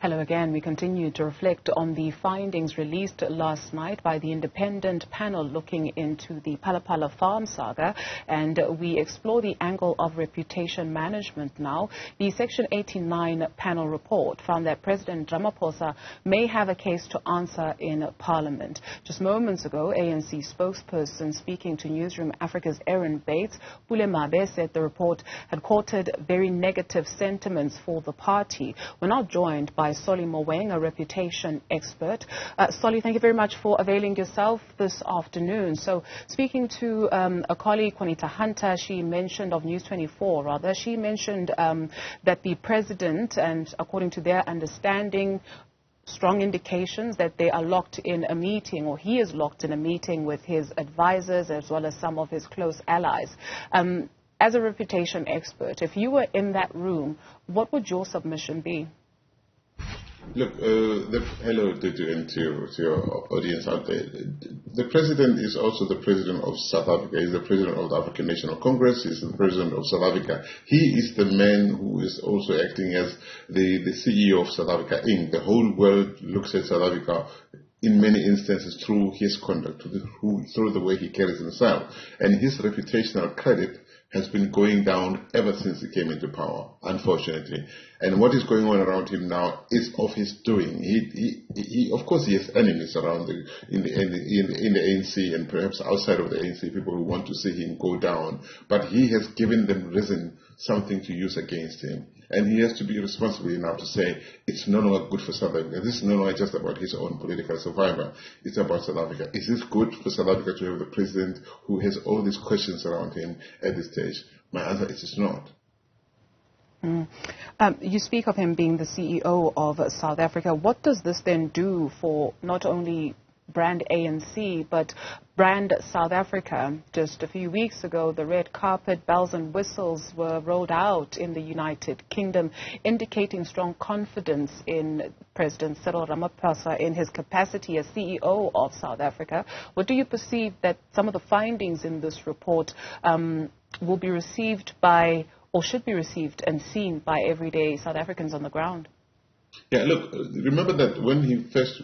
Hello again. We continue to reflect on the findings released last night by the independent panel looking into the Phala Phala farm saga, and we explore the angle of reputation management now. The Section 89 panel report found that President Ramaphosa may have a case to answer in Parliament. Just moments ago, ANC spokesperson speaking to Newzroom Afrika's Aaron Bates, Pule Mabe, said the report had courted very negative sentiments for the party. We're now joined by Solly Moeng, a reputation expert. Solly, thank you very much for availing yourself this afternoon. So, speaking to a colleague, Juanita Hunter, she mentioned of News 24, rather, she mentioned that the president, and according to their understanding, strong indications that they are locked in a meeting, or he is locked in a meeting with his advisors as well as some of his close allies. As a reputation expert, if you were in that room, what would your submission be? Look, hello to your audience out there. The president is also the president of South Africa. He's the president of the African National Congress. He's the president of South Africa. He is the man who is also acting as the CEO of South Africa Inc. The whole world looks at South Africa in many instances through his conduct, through the way he carries himself. And his reputational credit has been going down ever since he came into power, unfortunately. And what is going on around him now is of his doing. He of course, he has enemies around in the ANC and perhaps outside of the ANC, people who want to see him go down. But he has given them something to use against him. And he has to be responsible enough to say, it's no longer good for South Africa. This is no longer just about his own political survival. It's about South Africa. Is this good for South Africa to have the president who has all these questions around him at this stage? My answer is it's not. You speak of him being the CEO of South Africa. What does this then do for not only brand ANC, but brand South Africa? Just a few weeks ago, the red carpet, bells and whistles were rolled out in the United Kingdom, indicating strong confidence in President Cyril Ramaphosa in his capacity as CEO of South Africa. What do you perceive that some of the findings in this report will be received by, or should be received and seen by everyday South Africans on the ground? Yeah, look, remember that when he first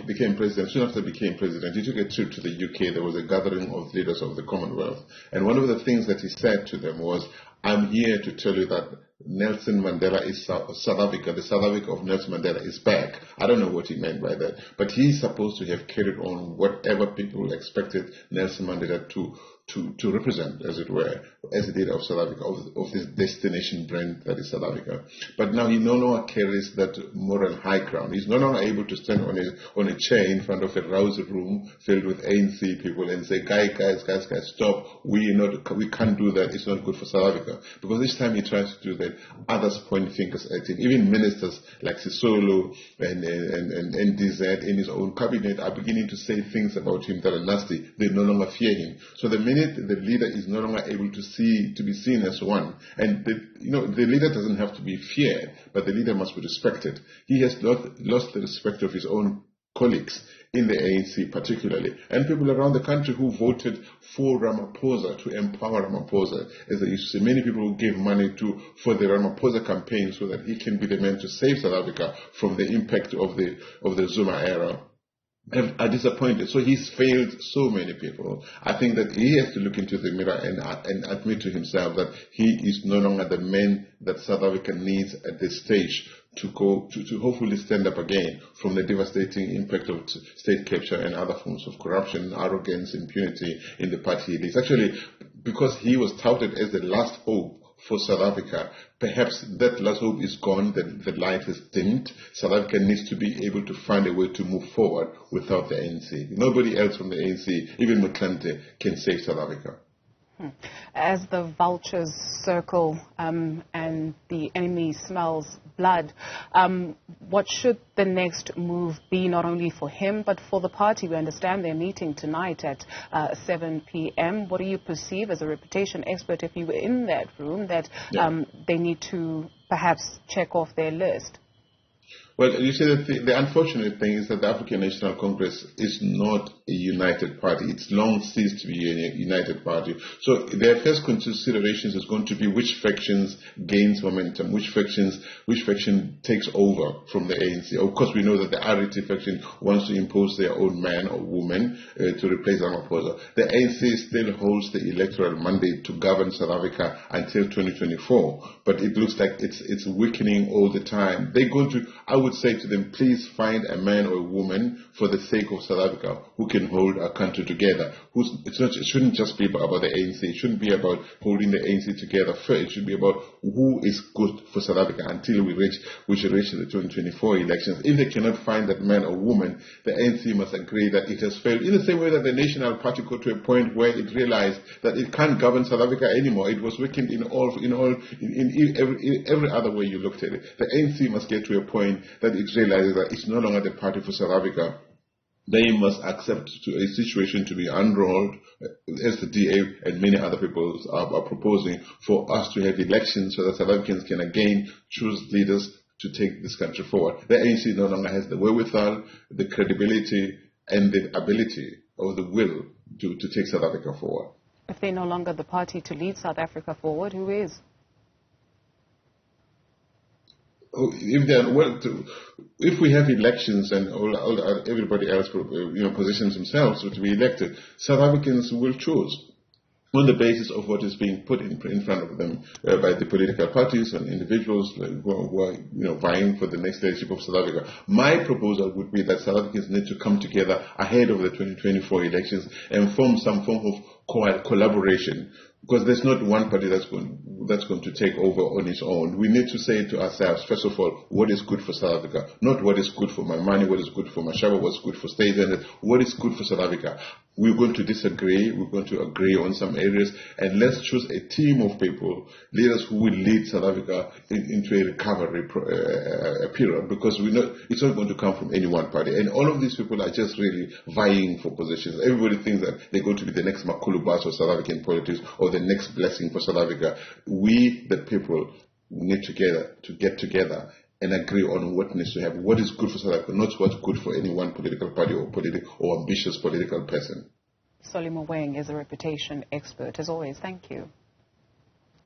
became president, soon after he became president, he took a trip to the UK. There was a gathering of leaders of the Commonwealth. And one of the things that he said to them was, I'm here to tell you that Nelson Mandela is South Africa. The South Africa of Nelson Mandela is back. I don't know what he meant by that. But he's supposed to have carried on whatever people expected Nelson Mandela to represent, as it were, as the leader of South Africa, of this destination brand that is South Africa. But now he no longer carries that moral high ground. He's no longer able to stand on a chair in front of a rousing room filled with ANC people and say, guys, stop. We can't do that. It's not good for South Africa. Because each time he tries to do that, others point fingers at him. Even ministers like Sisulu and NDZ in his own cabinet are beginning to say things about him that are nasty. They no longer fear him. So the minute the leader is no longer able to be seen as one, and the leader doesn't have to be feared, but the leader must be respected. He has lost the respect of his own colleagues in the ANC particularly, and people around the country who voted for Ramaphosa, to empower Ramaphosa. As they used to say, many people who gave money for the Ramaphosa campaign so that he can be the man to save South Africa from the impact of the Zuma era, are disappointed. So he's failed so many people. I think that he has to look into the mirror and admit to himself that he is no longer the man that South Africa needs at this stage to hopefully stand up again from the devastating impact of state capture and other forms of corruption, arrogance, impunity in the party. It's actually because he was touted as the last hope for South Africa. Perhaps that last hope is gone, the light has dimmed. South Africa needs to be able to find a way to move forward without the ANC. Nobody else from the ANC, even Motlanthe, can save South Africa. As the vultures circle and the enemy smells blood, what should the next move be, not only for him but for the party? We understand they're meeting tonight at 7 p.m. What do you perceive as a reputation expert, if you were in that room, that they need to perhaps check off their list? Well, you see, the unfortunate thing is that the African National Congress is not a united party. It's long ceased to be a united party. So their first considerations is going to be which factions gains momentum, which faction takes over from the ANC. Of course, we know that the RET faction wants to impose their own man or woman to replace Ramaphosa. The ANC still holds the electoral mandate to govern South Africa until 2024, but it looks like it's weakening all the time. They're going to, I would say to them, please find a man or a woman for the sake of South Africa who can hold our country together. It shouldn't just be about the ANC. It shouldn't be about holding the ANC together first. It should be about who is good for South Africa until we should reach the 2024 elections. If they cannot find that man or woman, the ANC must agree that it has failed. In the same way that the National Party got to a point where it realized that it can't govern South Africa anymore. It was weakened in every other way you looked at it. The ANC must get to a point that it realizes that it's no longer the party for South Africa. They must accept a situation to be unrolled, as the DA and many other people are proposing, for us to have elections so that South Africans can again choose leaders to take this country forward. The ANC no longer has the wherewithal, the credibility, and the ability or the will to take South Africa forward. If they're no longer the party to lead South Africa forward, who is? If we have elections and everybody else positions themselves to be elected, South Africans will choose on the basis of what is being put in front of them by the political parties and individuals who are vying for the next leadership of South Africa. My proposal would be that South Africans need to come together ahead of the 2024 elections and form some form of collaboration, because there's not one party that's going to take over on its own. We need to say to ourselves, first of all, what is good for South Africa? Not what is good for my money, what is good for my Shaba, what's good for state, and what is good for South Africa. We're going to disagree, we're going to agree on some areas, and let's choose a team of people, leaders who will lead South Africa into a recovery period, because it's not going to come from any one party. And all of these people are just really vying for positions. Everybody thinks that they're going to be the next Makulu Bas of South African politics or the next blessing for South Africa. We, the people, need to get together and agree on what needs to happen, what is good for South Africa, not what's good for any one political party or ambitious political person. Solly Moeng is a reputation expert. As always, thank you.